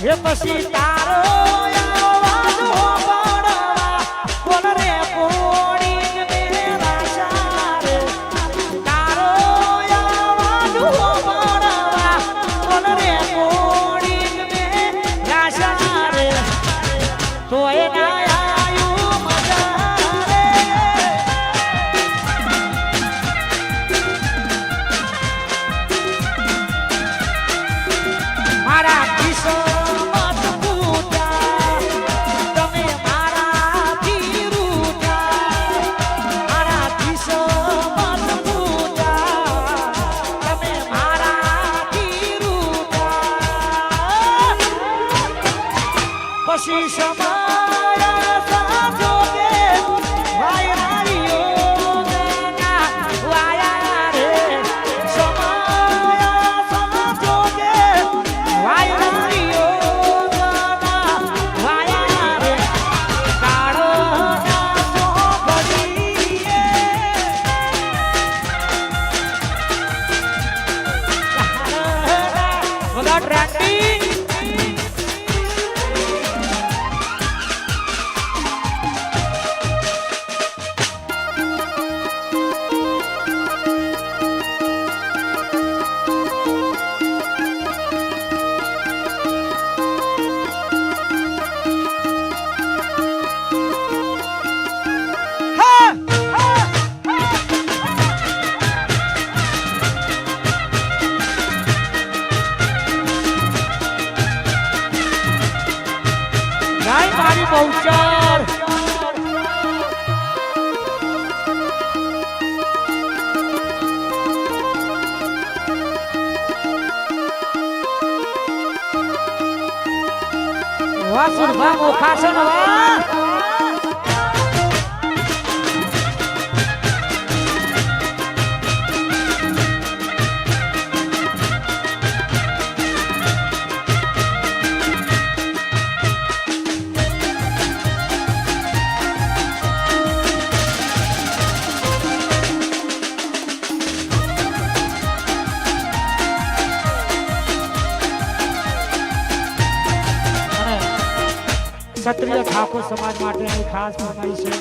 એ પછી તારો આવાજ હોબળવા બોલ રે કોડી મેરા શાર તારો આવાજ હોબળવા બોલ રે કોડી મેરા શાર તો એ ના આયુ મજા રે મારા કિશોર પછી સમાયા સાજોગે વાયરાળીઓ ના વાયા રે સમાયા સાજોગે વાયરાળીઓ ના વાયા રે કાળો ના સોગડીએ બધા ટ્રેન્ડિંગ મારી બહુચર વાહ સુરભા મોખાસન વાહ ક્ષત્રિય ઠાકોર સમાજ માટેની ખાસ ફરમાઈ છે.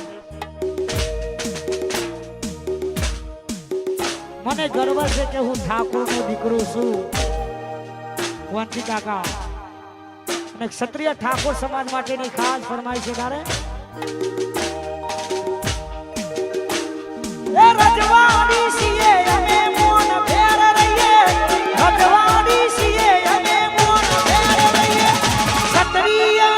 મને ગર્વ છે કે હું ઠાકોરનો દીકરો છું વંશી કાકા અને ક્ષત્રિય ઠાકોર સમાજ માટેની ખાસ ફરમાઈ છે. તારે એ રજવાડી છીએ અમે મોન ફેર રહીએ રજવાડી છીએ અમે મોન ફેર રહીએ ક્ષત્રિય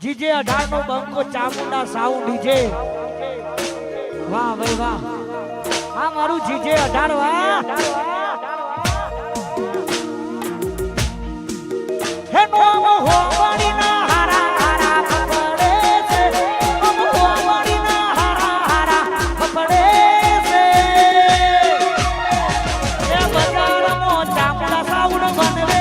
જીજે 18 નો બંકો ચામુંડા સાઉન્ડ ડીજે વાહ ભાઈ વાહ આ મારું જીજે 18 વાહ હે નોમ હોવાડી ના હારા હારા પકડે છે નોમ હોવાડી ના હારા હારા પકડે છે એ બજારનો ચામુંડા સાઉન્ડ બનવે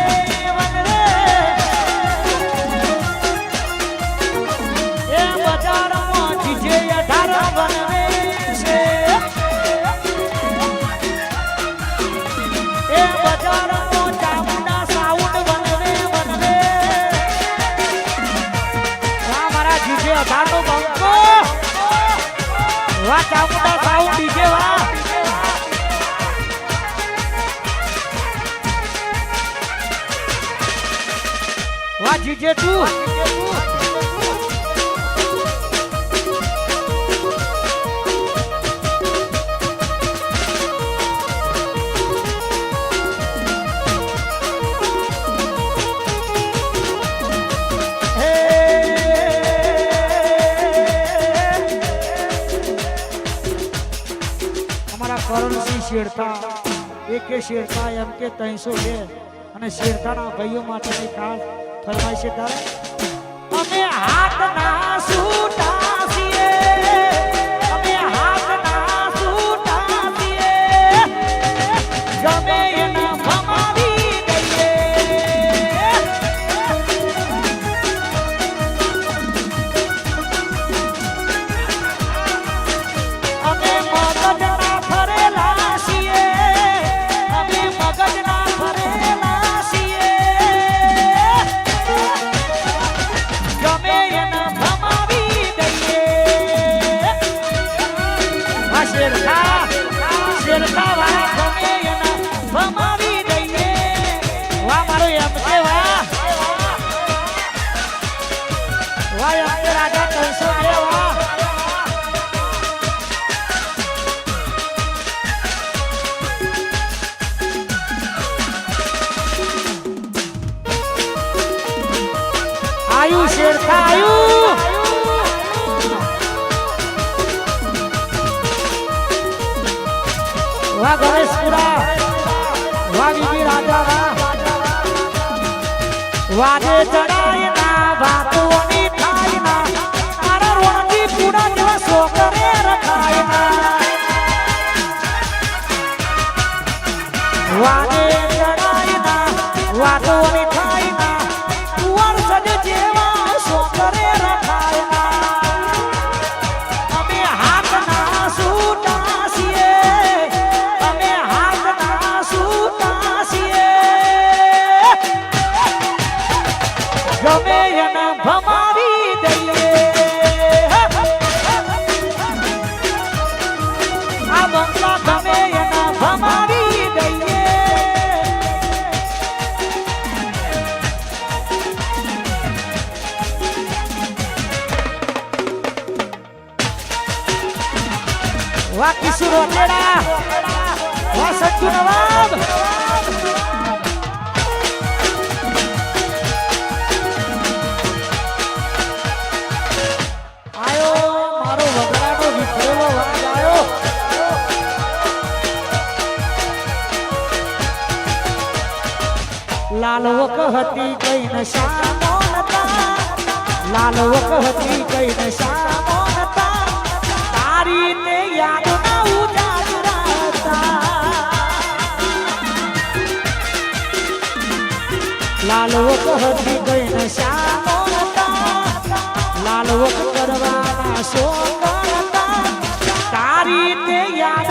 વાહ ચામુંડા સાઉન્ડ ડીજે વાહ વાહ જીજે તું કરણસિંહ શેરતા એકે શેરતા એમ કે 302 અને શેરતાના ભાઈઓ માટેની ખાસ ફરમાઈશ છે તારે અમે હાથના સૂટા છીએ અમે હાથના સૂટા છીએ ગમે એના ભમાવી દઈએ અમે મગજના ફરેલા છીએ અમે મગજના ફરેલા છીએ ગમે એના ભમાવી દઈએ આ શેરતા વાળા ગમે એના ભમાવી દઈએ વાહ મારો એમ કે વાહ વાહ એમ કે રાજા 302 વાહ आयु शेरता आयु वाह गणेशपुरा वाह बीबी राजा वाजे चढ़ाई ना बातों थाई ना मारा रोणजी पूरा दिवस सोकरे रखाई ना वाजे चढ़ाई ना बातों थाई ना जेवा सोकरे रखायना અમે હાથના સૂટા છીએ અમે હાથના સૂટા છીએ ગમે એના ભમાવી દઈએ આ બંગલા ગમે એના ભમાવી દઈએ वाह किशोर रोटेड़ा वाह सच्चू नवाब आयो मारो वगरानो विखरेलो वाज आयो लालवो कहती कई नशा मोनता लालवो कहती कई नशा मोनता तारी ने याद ना उजागराता लालवो कहती कई नशा मोनता लालवो करवाना शो करता तारी ने याद